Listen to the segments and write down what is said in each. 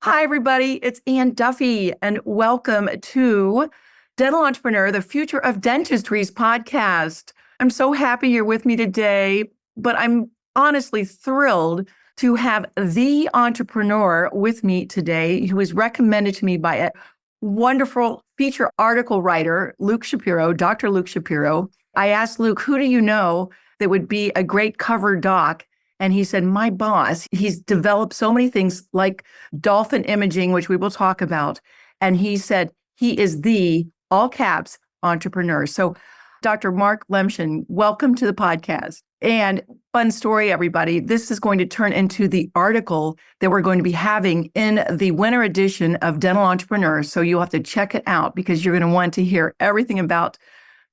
Hi, everybody. It's Ann Duffy, and welcome to Dental Entrepreneur, the Future of Dentistry's podcast. I'm so happy you're with me today, but I'm honestly thrilled to have the entrepreneur with me today who was recommended to me by a wonderful feature article writer, Luke Shapiro, Dr. Luke Shapiro. I asked Luke, who do you know that would be a great cover doc? And he said, my boss, he's developed so many things like dolphin imaging, which we will talk about. And he said, he is the, all caps, entrepreneur. So Dr. Marc Lemchen, welcome to the podcast. And fun story, everybody. This is going to turn into the article that we're going to be having in the winter edition of Dental Entrepreneur. So you'll have to check it out because you're going to want to hear everything about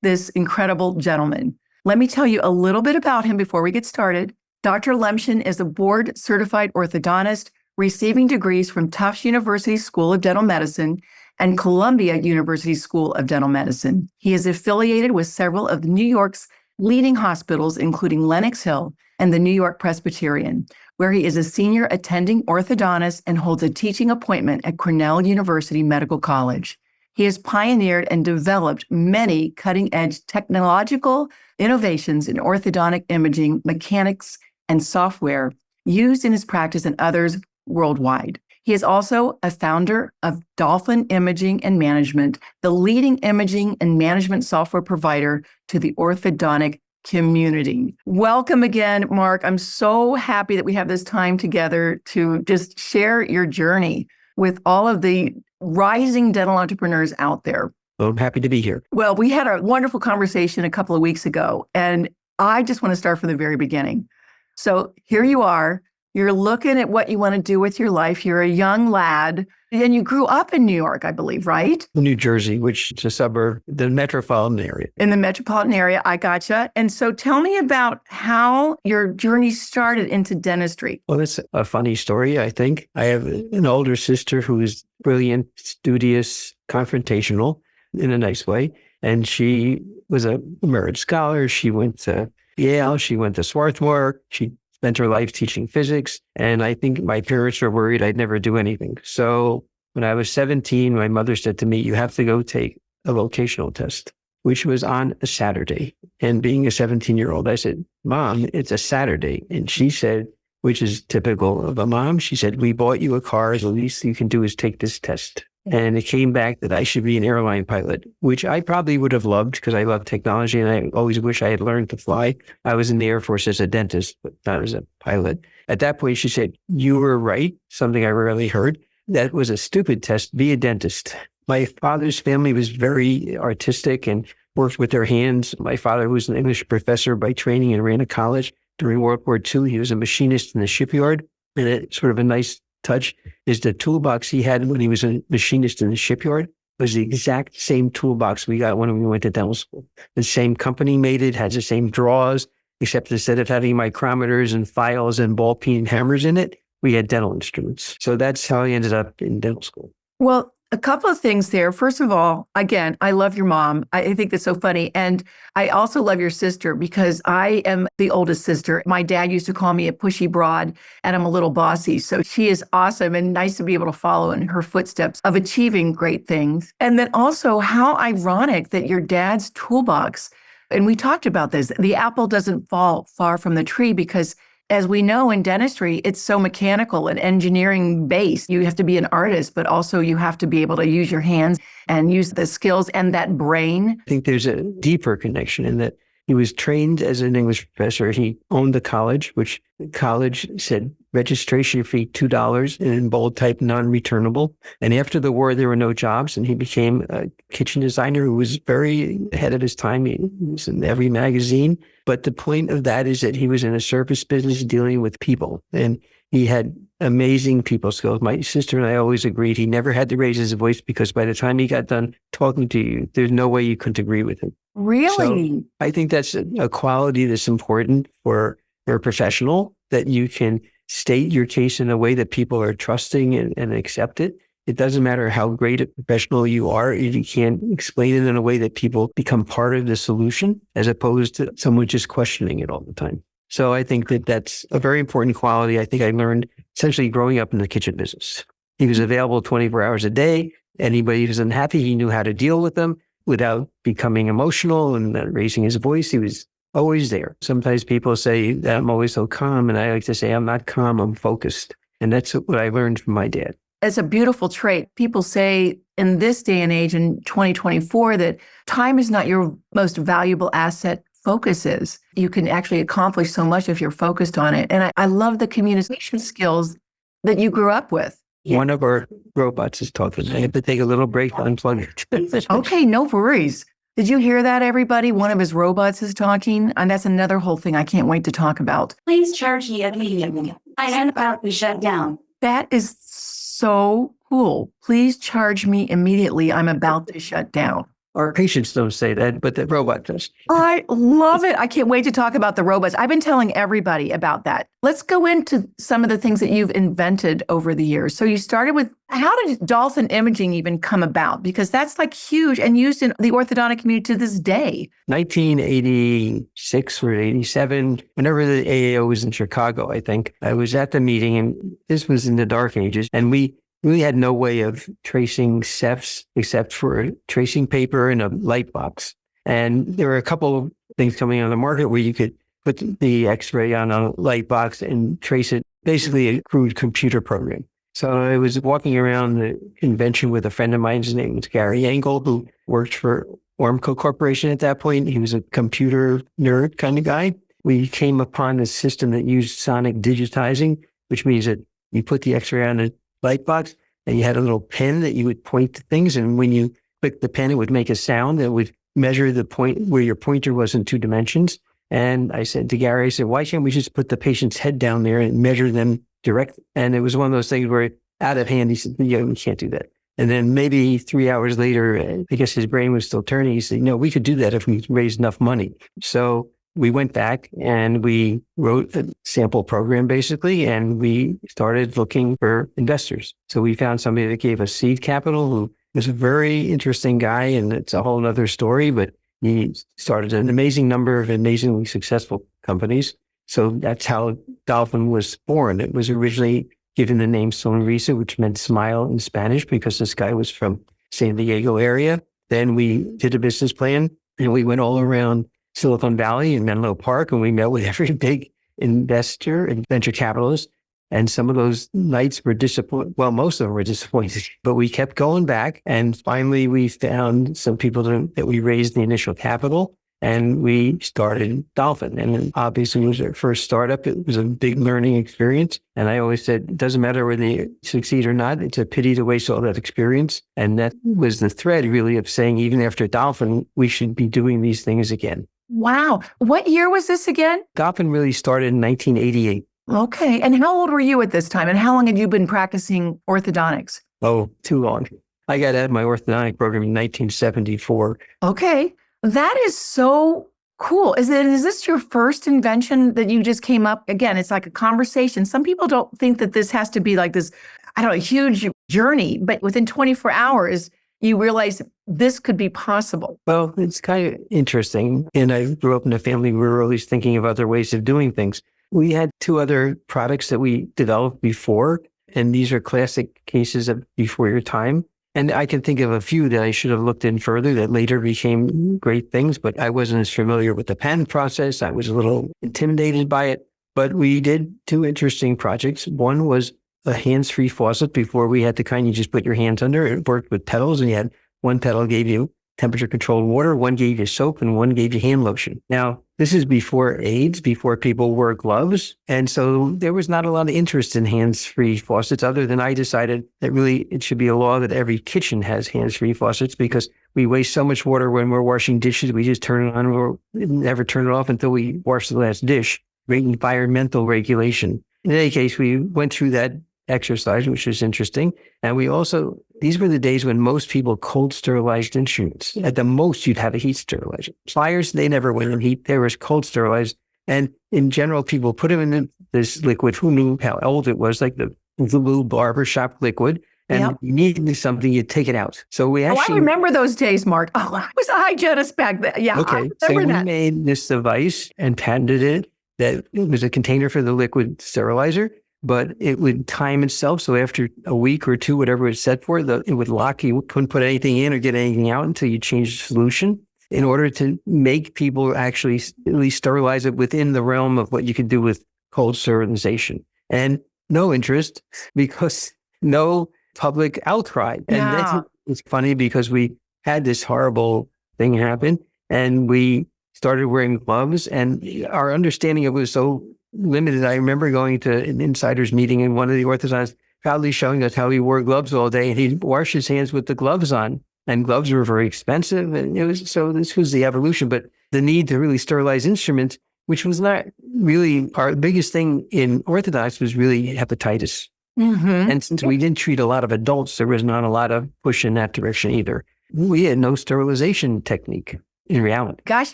this incredible gentleman. Let me tell you a little bit about him before we get started. Dr. Lemchen is a board-certified orthodontist receiving degrees from Tufts University School of Dental Medicine and Columbia University School of Dental Medicine. He is affiliated with several of New York's leading hospitals, including Lenox Hill and the New York Presbyterian, where he is a senior attending orthodontist and holds a teaching appointment at Cornell University Medical College. He has pioneered and developed many cutting-edge technological innovations in orthodontic imaging, mechanics, and software used in his practice and others worldwide. He is also a founder of Dolphin Imaging and Management, the leading imaging and management software provider to the orthodontic community. Welcome again, Marc. I'm so happy that we have this time together to just share your journey with all of the rising dental entrepreneurs out there. Well, I'm happy to be here. Well, we had a wonderful conversation a couple of weeks ago, and I just want to start from the very beginning. So here you are, you're looking at what you want to do with your life. You're a young lad, and you grew up in New York, I believe, right? New Jersey, which is a suburb, the metropolitan area. In the metropolitan area, I gotcha. And so tell me about how your journey started into dentistry. Well, it's a funny story, I think. I have an older sister who is brilliant, studious, confrontational in a nice way. And she was a merit scholar. She went to Yale. She went to Swarthmore. She spent her life teaching physics. And I think my parents were worried I'd never do anything. So when I was 17, my mother said to me, you have to go take a vocational test, which was on a Saturday. And being a 17-year-old, I said, Mom, it's a Saturday. And she said, which is typical of a mom, she said, we bought you a car. The least you can do is take this test. And it came back that I should be an airline pilot, which I probably would have loved because I love technology and I always wish I had learned to fly. I was in the Air Force as a dentist, but not as a pilot. At that point, she said, you were right, something I rarely heard. That was a stupid test. Be a dentist. My father's family was very artistic and worked with their hands. My father was an English professor by training and ran a college. During World War II, he was a machinist in the shipyard. And it's sort of a nice touch is the toolbox he had when he was a machinist in the shipyard was the exact same toolbox we got when we went to dental school. The same company made it, had the same drawers, except instead of having micrometers and files and ball peen hammers in it, we had dental instruments. So that's how I ended up in dental school. Well, a couple of things there. First of all, again, I love your mom. I think that's so funny. And I also love your sister because I am the oldest sister. My dad used to call me a pushy broad and I'm a little bossy. So she is awesome and nice to be able to follow in her footsteps of achieving great things. And then also how ironic that your dad's toolbox, and we talked about this, the apple doesn't fall far from the tree because as we know in dentistry, it's so mechanical and engineering based. You have to be an artist, but also you have to be able to use your hands and use the skills and that brain. I think there's a deeper connection in that he was trained as an English professor. He owned the college, which the college said registration fee $2 and in bold type non-returnable. And after the war, there were no jobs and he became a kitchen designer who was very ahead of his time. He was in every magazine. But the point of that is that he was in a service business dealing with people and he had amazing people skills. My sister and I always agreed he never had to raise his voice because by the time he got done talking to you, there's no way you couldn't agree with him. Really? So I think that's a quality that's important for a professional, that you can state your case in a way that people are trusting and accept it. It doesn't matter how great a professional you are, if you can't explain it in a way that people become part of the solution, as opposed to someone just questioning it all the time. So I think that that's a very important quality I think I learned essentially growing up in the kitchen business. He was available 24 hours a day. Anybody who's unhappy, he knew how to deal with them without becoming emotional and raising his voice. He was always there. Sometimes people say that I'm always so calm, and I like to say I'm not calm, I'm focused. And that's what I learned from my dad. It's a beautiful trait. People say in this day and age, in 2024, that time is not your most valuable asset. Focus is. You can actually accomplish so much if you're focused on it. And I love the communication skills that you grew up with. One of our robots is talking. I have to take a little break to unplug it. Okay, no worries. Did you hear that, everybody? One of his robots is talking, and that's another whole thing I can't wait to talk about. Please charge me immediately. I am about to shut down. That is so cool. Please charge me immediately. I'm about to shut down. Our patients don't say that, but the robot does. I love it. I can't wait to talk about the robots. I've been telling everybody about that. Let's go into some of the things that you've invented over the years. So you started with, how did dolphin imaging even come about? Because that's like huge and used in the orthodontic community to this day. 1986 or 87, whenever the AAO was in Chicago, I think, I was at the meeting, and this was in the dark ages, and we really had no way of tracing cephs except for tracing paper and a light box. And there were a couple of things coming on the market where you could put the X-ray on a light box and trace it, basically a crude computer program. So I was walking around the convention with a friend of mine. His name was Gary Engel, who worked for Ormco Corporation at that point. He was a computer nerd kind of guy. We came upon a system that used sonic digitizing, which means that you put the X-ray on a light box, and you had a little pen that you would point to things. And when you click the pen, it would make a sound that would measure the point where your pointer was in 2 dimensions. And I said to Gary, I said, why can't we just put the patient's head down there and measure them directly? And it was one of those things where out of hand, he said, yeah, we can't do that. And then maybe 3 hours later, I guess his brain was still turning. He said, no, we could do that if we raised enough money. So we went back and we wrote a sample program basically, and we started looking for investors. So we found somebody that gave us seed capital, who was a very interesting guy, and it's a whole other story, but he started an amazing number of amazingly successful companies. So that's how Dolphin was born. It was originally given the name Sonrisa, which meant smile in Spanish, because this guy was from San Diego area. Then we did a business plan, and we went all around Silicon Valley and Menlo Park, and we met with every big investor and venture capitalist. And some of those nights were disappointing. Well, most of them were disappointing, but we kept going back. And finally, we found some people that we raised the initial capital, and we started Dolphin. And obviously, it was our first startup. It was a big learning experience. And I always said, it doesn't matter whether you succeed or not. It's a pity to waste all that experience. And that was the thread, really, of saying, even after Dolphin, we should be doing these things again. Wow. What year was this again? Dolphin really started in 1988. Okay. And how old were you at this time? And how long had you been practicing orthodontics? Oh, too long. I got out of my orthodontic program in 1974. Okay. That is so cool. Is this your first invention that you just came up? Again, it's like a conversation. Some people don't think that this has to be like this, I don't know, huge journey, but within 24 hours, you realize this could be possible. Well, it's kind of interesting. And I grew up in a family where we were always thinking of other ways of doing things. We had 2 other products that we developed before, and these are classic cases of before your time. And I can think of a few that I should have looked in further that later became great things, but I wasn't as familiar with the patent process. I was a little intimidated by it. But we did 2 interesting projects. One was a hands-free faucet. Before, we had to kind of just put your hands under. It worked with pedals, and you had one pedal gave you temperature-controlled water, one gave you soap, and one gave you hand lotion. Now, this is before AIDS, before people wore gloves. And so there was not a lot of interest in hands-free faucets, other than I decided that really it should be a law that every kitchen has hands-free faucets, because we waste so much water when we're washing dishes. We just turn it on or never turn it off until we wash the last dish. Great environmental regulation. In any case, we went through that exercise, which was interesting. And we also, these were the days when most people cold sterilized instruments. At the most, you'd have a heat sterilizer. Pliers, they never went in heat. They were cold sterilized. And in general, people put them in this liquid. Who knew how old it was, like the blue barbershop liquid. And you needed something, you'd take it out. So we actually... I remember those days, Mark. Oh, I was a hygienist back then. Yeah, okay. So we made this device and patented it. That it was a container for the liquid sterilizer. but it would time itself. So after a week or two, whatever it's set for, it would lock. You couldn't put anything in or get anything out until you changed the solution in order to make people actually at least sterilize it within the realm of what you could do with cold sterilization. And no interest because no public outcry. And Yeah. it's funny because we had this horrible thing happen and we started wearing gloves and our understanding of it was so limited. I remember going to an insiders meeting and one of the orthodontists proudly showing us how he wore gloves all day and he'd wash his hands with the gloves on. And gloves were very expensive. And so this was the evolution, but the need to really sterilize instruments, which was not really our biggest thing in orthodontics, was really hepatitis. Mm-hmm. And since we didn't treat a lot of adults, there was not a lot of push in that direction either. We had no sterilization technique in reality. Gosh,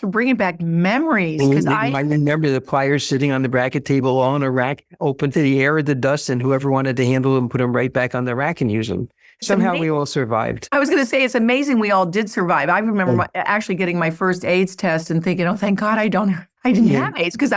you're bringing back memories because I remember the pliers sitting on the bracket table on a rack, open to the air of the dust, and whoever wanted to handle them, put them right back on the rack and use them. Somehow we all survived. I was going to say, it's amazing we all did survive. I remember actually getting my first AIDS test and thinking, oh, thank God I didn't have AIDS. Because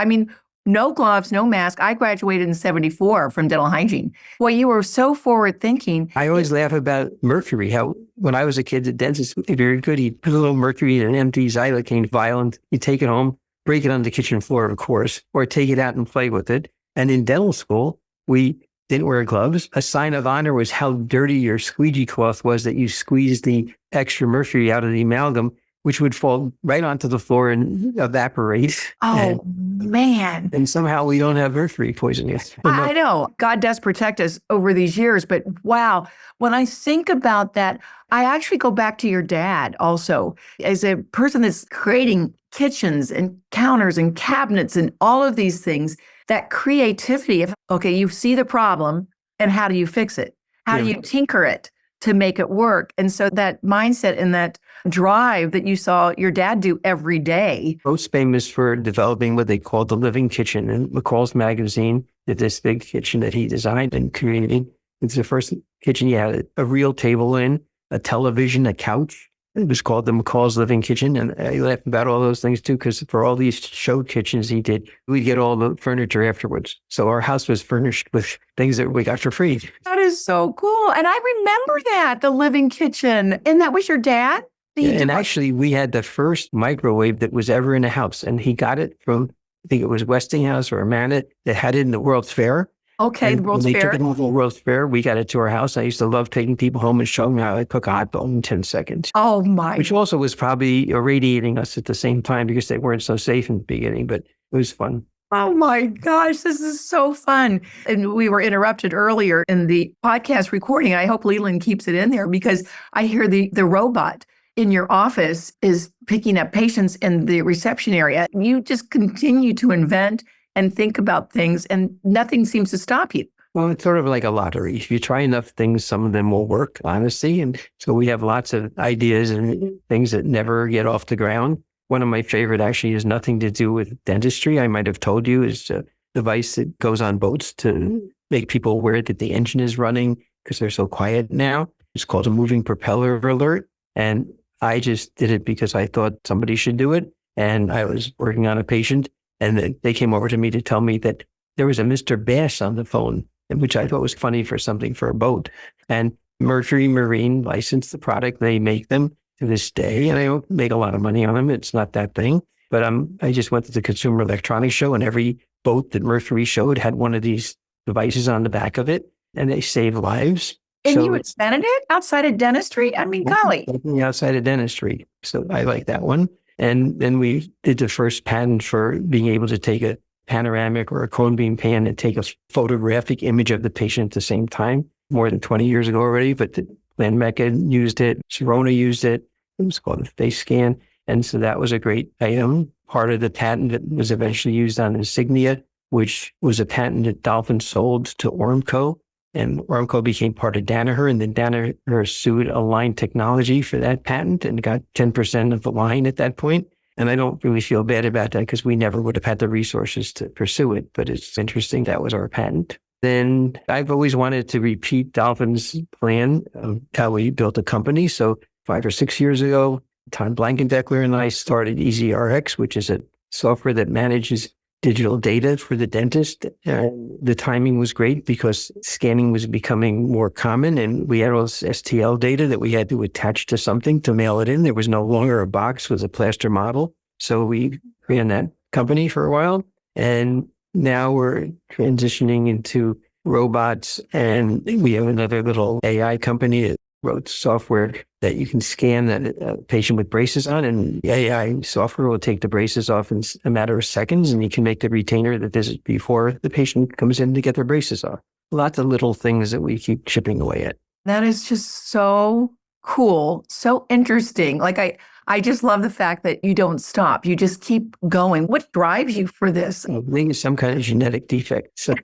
no gloves, no mask. I graduated in 1974 from dental hygiene. Well, you were so forward thinking. I always laugh about mercury. How when I was a kid, the dentist was very good. He'd put a little mercury in an empty xylocaine vial and he'd take it home, break it on the kitchen floor, of course, or take it out and play with it. And in dental school, we didn't wear gloves. A sign of honor was how dirty your squeegee cloth was that you squeezed the extra mercury out of the amalgam, which would fall right onto the floor and evaporate. Oh, man. And somehow we don't have mercury poisoning. I know. God does protect us over these years, but wow. When I think about that, I actually go back to your dad also as a person that's creating kitchens and counters and cabinets and all of these things. That creativity of, okay, you see the problem and how do you fix it? How do you tinker it to make it work? And so that mindset and that drive that you saw your dad do every day. Most famous for developing what they called the living kitchen. And McCall's magazine did this big kitchen that he designed and created. It's the first kitchen he had a real table in, a television, a couch. It was called the McCall's Living Kitchen. And I laugh about all those things too, because for all these show kitchens he did, we'd get all the furniture afterwards. So our house was furnished with things that we got for free. That is so cool. And I remember that, the living kitchen. And that was your dad? And actually, we had the first microwave that was ever in a house. And he got it from, I think it was Westinghouse or Amana, that had it in the World's Fair. Okay, the World's Fair. They took it over the World's Fair. We got it to our house. I used to love taking people home and showing them how I cook a hot dog in 10 seconds. Oh, my. Which also was probably irradiating us at the same time because they weren't so safe in the beginning, but it was fun. Oh, my gosh, this is so fun. And we were interrupted earlier in the podcast recording. I hope Leland keeps it in there because I hear the robot in your office is picking up patients in the reception area. You just continue to invent and think about things, and nothing seems to stop you. Well, it's sort of like a lottery. If you try enough things, some of them will work, honestly. And so we have lots of ideas and things that never get off the ground. One of my favorite actually has nothing to do with dentistry. I might have told you is a device that goes on boats to make people aware that the engine is running because they're so quiet now. It's called a moving propeller alert. And I just did it because I thought somebody should do it. And I was working on a patient. And they came over to me to tell me that there was a Mr. Bass on the phone, which I thought was funny for something for a boat. And Mercury Marine licensed the product. They make them to this day, and I don't make a lot of money on them. It's not that thing. But I just went to the Consumer Electronics Show, and every boat that Mercury showed had one of these devices on the back of it, and they save lives. And so you invented it outside of dentistry? I mean, golly. Outside of dentistry. So I like that one. And then we did the first patent for being able to take a panoramic or a cone beam pan and take a photographic image of the patient at the same time, more than 20 years ago already. But Glenn Mecca used it, Sharona used it. It was called a face scan. And so that was a great item. Part of the patent that was eventually used on Insignia, which was a patent that Dolphin sold to Ormco. And Ormco became part of Danaher, and then Danaher sued Align Technology for that patent and got 10% of the line at that point. And I don't really feel bad about that because we never would have had the resources to pursue it. But it's interesting. That was our patent. Then I've always wanted to repeat Dolphin's plan of how we built a company. So 5 or 6 years ago, Tom Blankendeckler and I started EasyRx, which is a software that manages digital data for the dentist. The timing was great because scanning was becoming more common, and we had all this STL data that we had to attach to something to mail it in. There was no longer a box with a plaster model. So we ran that company for a while, and now we're transitioning into robots, and we have another little AI company that wrote software that you can scan a patient with braces on, and the AI software will take the braces off in a matter of seconds, and you can make the retainer the visit before the patient comes in to get their braces off. Lots of little things that we keep chipping away at. That is just so cool, so interesting. Like I just love the fact that you don't stop. You just keep going. What drives you for this? I think it's some kind of genetic defect. So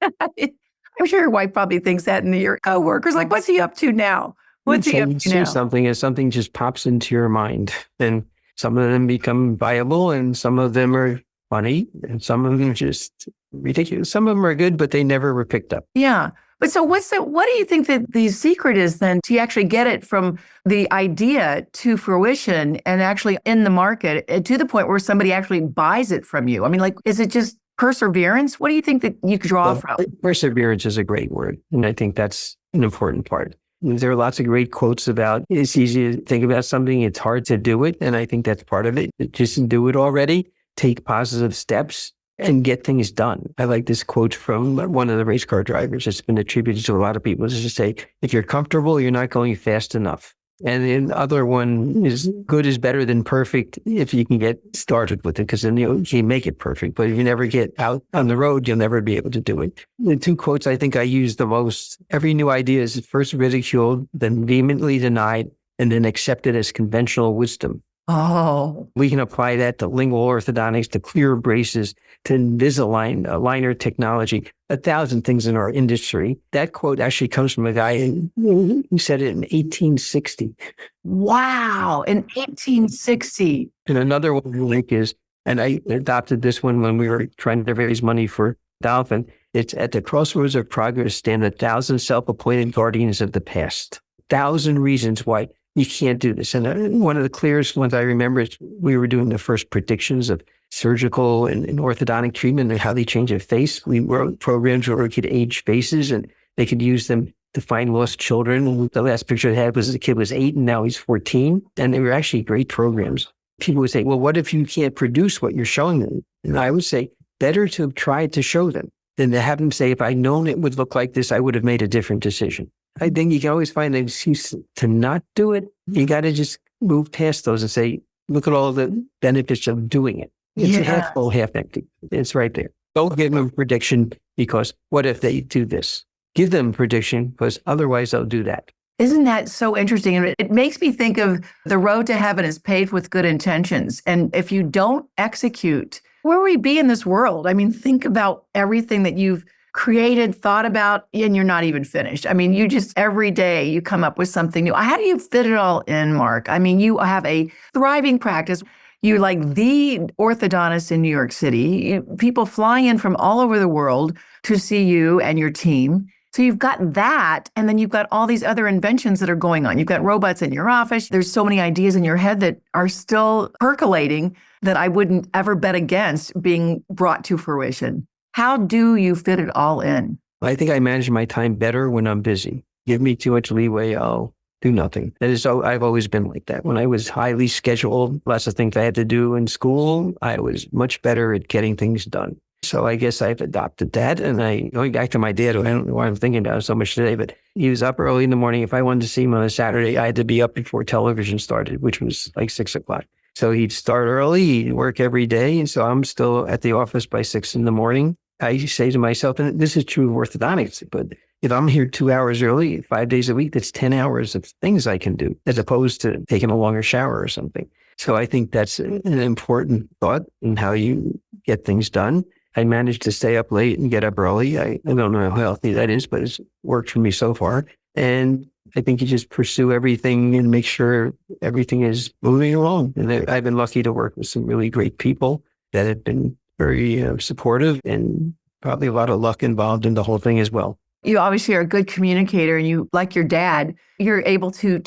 I'm sure your wife probably thinks that, and your coworkers, like, what's he up to now? What's he up to now? Something as something just pops into your mind, and some of them become viable, and some of them are funny, and some of them just ridiculous. Some of them are good, but they never were picked up. Yeah. But so what do you think that the secret is then to actually get it from the idea to fruition and actually in the market to the point where somebody actually buys it from you? I mean, like, is it just perseverance? What do you think that you could draw from? Perseverance is a great word. And I think that's an important part. There are lots of great quotes about it's easy to think about something, it's hard to do it. And I think that's part of it. Just do it already, take positive steps, and get things done. I like this quote from one of the race car drivers. It's been attributed to a lot of people. It's just say, if you're comfortable, you're not going fast enough. And the other one is good is better than perfect if you can get started with it, because then you can make it perfect. But if you never get out on the road, you'll never be able to do it. The two quotes I think I use the most: every new idea is first ridiculed, then vehemently denied, and then accepted as conventional wisdom. Oh, We can apply that to lingual orthodontics, to clear braces, to Invisalign, aligner technology, 1,000 things in our industry. That quote actually comes from a guy who said it in 1860. wow. In 1860. And another one I like is, and I adopted this one when we were trying to raise money for Dolphin, it's at the crossroads of progress stand 1,000 self-appointed guardians of the past. 1,000 reasons why you can't do this. And one of the clearest ones I remember is we were doing the first predictions of surgical and orthodontic treatment and how they change a face. We wrote programs where we could age faces and they could use them to find lost children. The last picture I had was the kid was 8 and now he's 14. And they were actually great programs. People would say, well, what if you can't produce what you're showing them? And I would say, better to have tried to show them than to have them say, if I'd known it would look like this, I would have made a different decision. I think you can always find an excuse to not do it. You got to just move past those and say, look at all the benefits of doing it. It's a half full, half empty. It's right there. Don't give them a prediction because what if they do this? Give them a prediction because otherwise they'll do that. Isn't that so interesting? And it makes me think of the road to heaven is paved with good intentions. And if you don't execute, where would we be in this world? I mean, think about everything that you've created, thought about, and you're not even finished. I mean, you just every day you come up with something new. How do you fit it all in, Marc? I mean, you have a thriving practice. You're like the orthodontist in New York City. People flying in from all over the world to see you and your team. So you've got that, and then you've got all these other inventions that are going on. You've got robots in your office. There's so many ideas in your head that are still percolating that I wouldn't ever bet against being brought to fruition. How do you fit it all in? I think I manage my time better when I'm busy. Give me too much leeway, I'll do nothing. That is, I've always been like that. When I was highly scheduled, lots of things I had to do in school, I was much better at getting things done. So I guess I've adopted that. And going back to my dad, I don't know why I'm thinking about it so much today, but he was up early in the morning. If I wanted to see him on a Saturday, I had to be up before television started, which was like 6 o'clock. So he'd start early, he'd work every day. And so I'm still at the office by 6 in the morning. I say to myself, and this is true of orthodontics, but if I'm here 2 hours early, 5 days a week, that's 10 hours of things I can do as opposed to taking a longer shower or something. So I think that's an important thought in how you get things done. I managed to stay up late and get up early. I don't know how healthy that is, but it's worked for me so far. And I think you just pursue everything and make sure everything is moving along. And I've been lucky to work with some really great people that have been very supportive and probably a lot of luck involved in the whole thing as well. You obviously are a good communicator, and you, like your dad, you're able to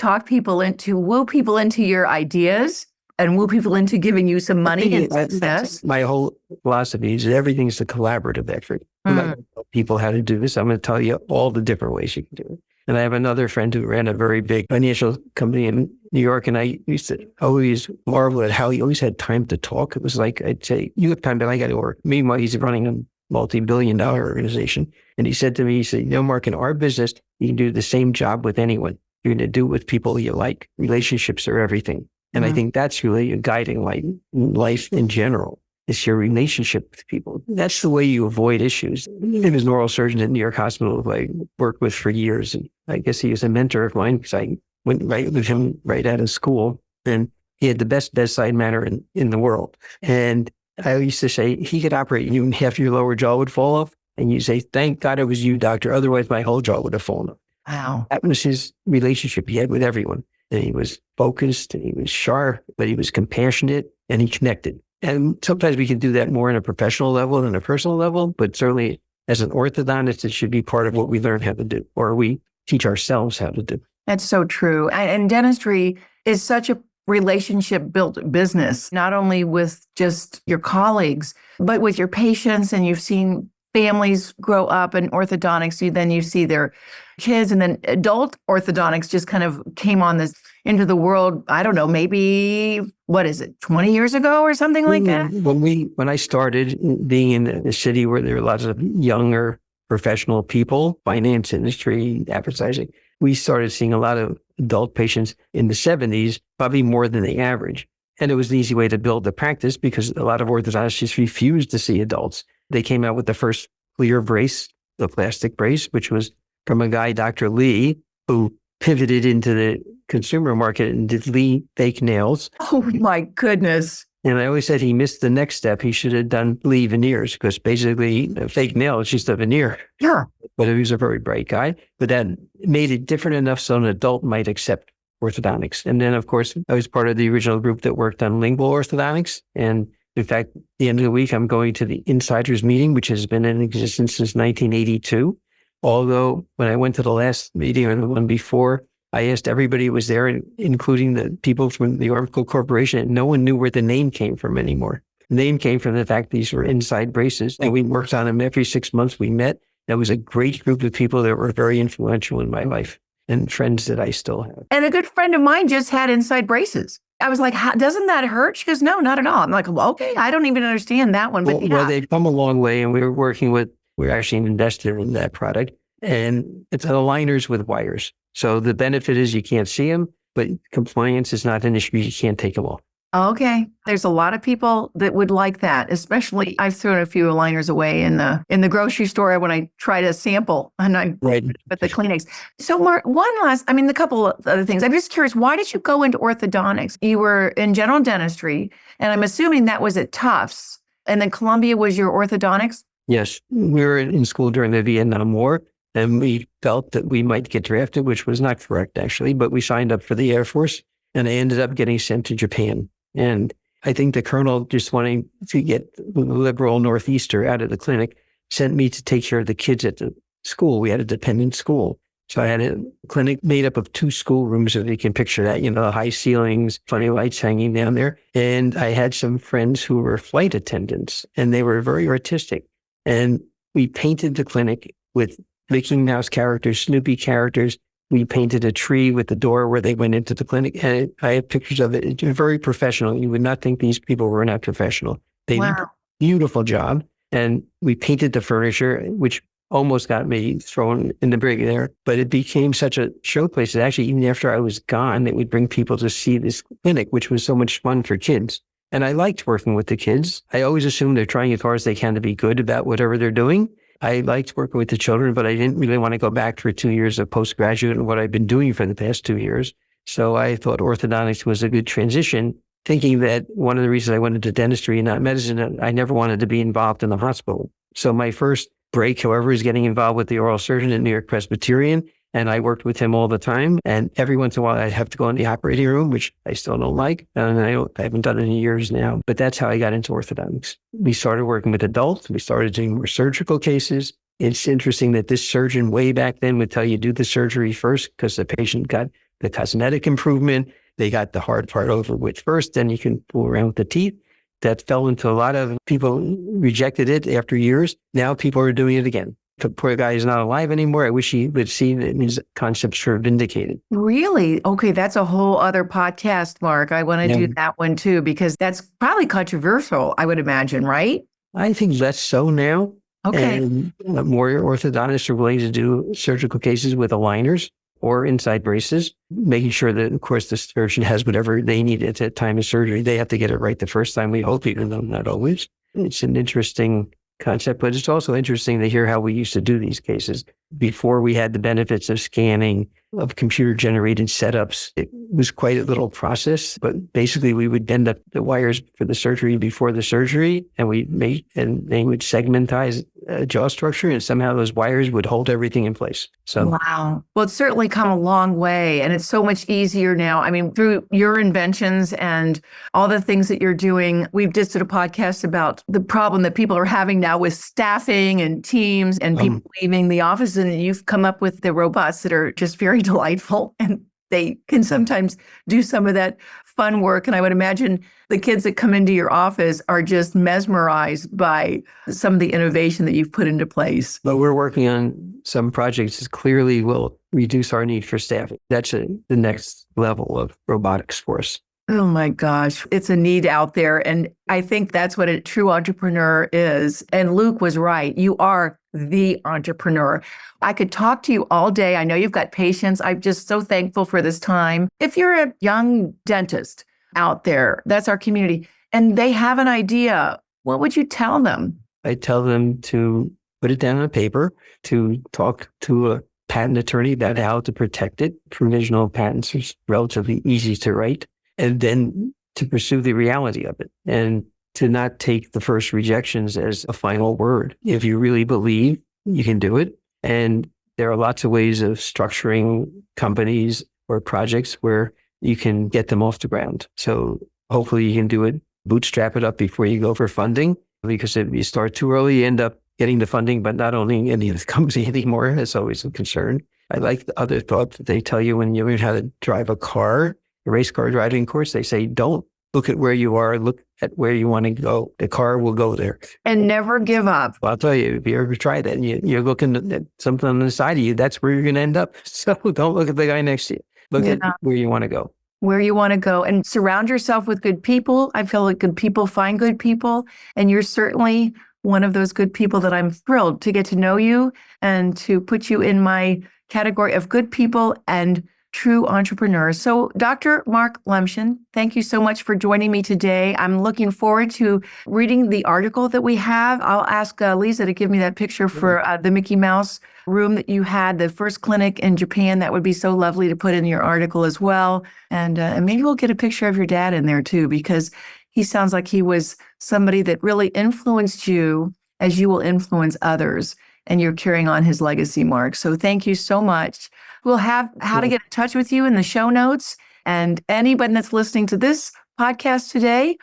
woo people into your ideas and woo people into giving you some money and That's success. my whole philosophy is that everything's a collaborative effort. I'm not going to tell people how to do this. I'm going to tell you all the different ways you can do it. And I have another friend who ran a very big financial company in New York, and I used to always marvel at how he always had time to talk. It was like, I'd say, you have time, but I got to work. Meanwhile, he's running a multi-billion-dollar organization. And he said to me, he said, Mark, in our business, you can do the same job with anyone. You're going to do it with people you like. Relationships are everything. And I think that's really a guiding light in life in general. It's your relationship with people. That's the way you avoid issues. He was an oral surgeon at New York Hospital who I worked with for years. And I guess he was a mentor of mine because I went right with him right out of school. And he had the best bedside manner in the world. And I used to say, he could operate you and half your lower jaw would fall off. And you say, thank God it was you, doctor. Otherwise, my whole jaw would have fallen off. Wow. That was his relationship he had with everyone. And he was focused and he was sharp, but he was compassionate and he connected. And sometimes we can do that more on a professional level than a personal level, but certainly as an orthodontist, it should be part of what we learn how to do, or we teach ourselves how to do. That's so true. And dentistry is such a relationship-built business, not only with just your colleagues, but with your patients. And you've seen families grow up in orthodontics. Then you see their kids, and then adult orthodontics just kind of came on this into the world. I don't know, maybe, 20 years ago or something like that? When I started being in a city where there were lots of younger professional people, finance industry, advertising, we started seeing a lot of adult patients in the 70s, probably more than the average. And it was an easy way to build the practice because a lot of orthodontists refused to see adults. They came out with the first clear brace, the plastic brace, which was from a guy, Dr. Lee, who pivoted into the consumer market and did Lee fake nails. Oh my goodness. And I always said he missed the next step. He should have done Lee veneers because basically a fake nail is just a veneer. Yeah. But he was a very bright guy. But that made it different enough so an adult might accept orthodontics. And then, of course, I was part of the original group that worked on lingual orthodontics. And in fact, at the end of the week, I'm going to the insiders meeting, which has been in existence since 1982. Although when I went to the last meeting or the one before, I asked everybody who was there, including the people from the Oracle Corporation, and no one knew where the name came from anymore. The name came from the fact these were inside braces, and we worked on them every 6 months we met. That was a great group of people that were very influential in my life and friends that I still have. And a good friend of mine just had inside braces. I was like, doesn't that hurt? She goes, no, not at all. I'm like, well, okay, I don't even understand that one. But Well, they've come a long way, and we're actually an investor in that product. And it's aligners with wires. So the benefit is you can't see them, but compliance is not an issue. You can't take them off. Okay. There's a lot of people that would like that, especially I've thrown a few aligners away in the grocery store when I try to sample and I Right. with the clinics. So Mark, a couple of other things. I'm just curious, why did you go into orthodontics? You were in general dentistry, and I'm assuming that was at Tufts. And then Columbia was your orthodontics? Yes. We were in school during the Vietnam War, and we felt that we might get drafted, which was not correct, actually, but we signed up for the Air Force, and I ended up getting sent to Japan. And I think the colonel, just wanting to get the liberal Northeaster out of the clinic, sent me to take care of the kids at the school. We had a dependent school. So I had a clinic made up of 2 schoolrooms, if you can picture that, high ceilings, funny lights hanging down there. And I had some friends who were flight attendants, and they were very artistic. And we painted the clinic with Mickey Mouse characters, Snoopy characters. We painted a tree with the door where they went into the clinic. And I have pictures of it. It's very professional. You would not think these people were not professional. They did a beautiful job. And we painted the furniture, which almost got me thrown in the brig there. But it became such a showplace that actually, even after I was gone, it would bring people to see this clinic, which was so much fun for kids. And I liked working with the kids. I always assume they're trying as hard as they can to be good about whatever they're doing. I liked working with the children, but I didn't really want to go back for 2 years of postgraduate and what I've been doing for the past 2 years. So I thought orthodontics was a good transition, thinking that one of the reasons I went into dentistry and not medicine, I never wanted to be involved in the hospital. So my first break, however, is getting involved with the oral surgeon at New York Presbyterian. And I worked with him all the time. And every once in a while, I'd have to go in the operating room, which I still don't like. And I haven't done it in years now. But that's how I got into orthodontics. We started working with adults. We started doing more surgical cases. It's interesting that this surgeon way back then would tell you do the surgery first because the patient got the cosmetic improvement. They got the hard part over with first, then you can fool around with the teeth. That fell into a lot of people rejected it after years. Now people are doing it again. The poor guy is not alive anymore. I wish he would see that his concepts were vindicated. Really? Okay, that's a whole other podcast, Mark. I want to do that one too, because that's probably controversial, I would imagine, right? I think less so now. Okay. And more orthodontists are willing to do surgical cases with aligners or inside braces, making sure that, of course, the surgeon has whatever they need at that time of surgery. They have to get it right the first time, we hope, even though not always. It's an interesting concept, but it's also interesting to hear how we used to do these cases. Before we had the benefits of scanning, of computer-generated setups, it was quite a little process, but basically we would bend up the wires for the surgery before the surgery, and they would segmentize jaw structure, and somehow those wires would hold everything in place. So, wow. Well, it's certainly come a long way, and it's so much easier now. I mean, through your inventions and all the things that you're doing, we've just did a podcast about the problem that people are having now with staffing and teams and people leaving the office, and you've come up with the robots that are just very delightful, and they can sometimes do some of that fun work. And I would imagine the kids that come into your office are just mesmerized by some of the innovation that you've put into place. But we're working on some projects that clearly will reduce our need for staffing. That's the next level of robotics for us. Oh my gosh, it's a need out there. And I think that's what a true entrepreneur is. And Luke was right. You are the entrepreneur. I could talk to you all day. I know you've got patience. I'm just so thankful for this time. If you're a young dentist out there, that's our community, and they have an idea, what would you tell them? I tell them to put it down on paper, to talk to a patent attorney about how to protect it. Provisional patents are relatively easy to write. And then to pursue the reality of it and to not take the first rejections as a final word. If you really believe, you can do it. And there are lots of ways of structuring companies or projects where you can get them off the ground. So hopefully you can do it, bootstrap it up before you go for funding, because if you start too early, you end up getting the funding, but not owning any of the company anymore. That's always a concern. I like the other thought that they tell you when you learn how to drive a car, a race car driving course. They say, don't look at where you are, look at where you want to go. The car will go there. And never give up. Well, I'll tell you, if you ever try that and you're looking at something on the side of you, that's where you're going to end up. So don't look at the guy next to you. Look at where you want to go. Where you want to go, and surround yourself with good people. I feel like good people find good people. And you're certainly one of those good people that I'm thrilled to get to know you and to put you in my category of good people and true entrepreneurs. So Dr. Marc Lemchen, thank you so much for joining me today. I'm looking forward to reading the article that we have. I'll ask Lisa to give me that picture for the Mickey Mouse room that you had, the first clinic in Japan. That would be so lovely to put in your article as well. And maybe we'll get a picture of your dad in there too, because he sounds like he was somebody that really influenced you as you will influence others. And you're carrying on his legacy, Mark. So thank you so much. We'll have how to get in touch with you in the show notes. And anybody that's listening to this podcast today,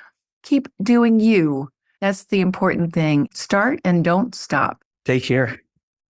keep doing you. That's the important thing. Start and don't stop. Take care.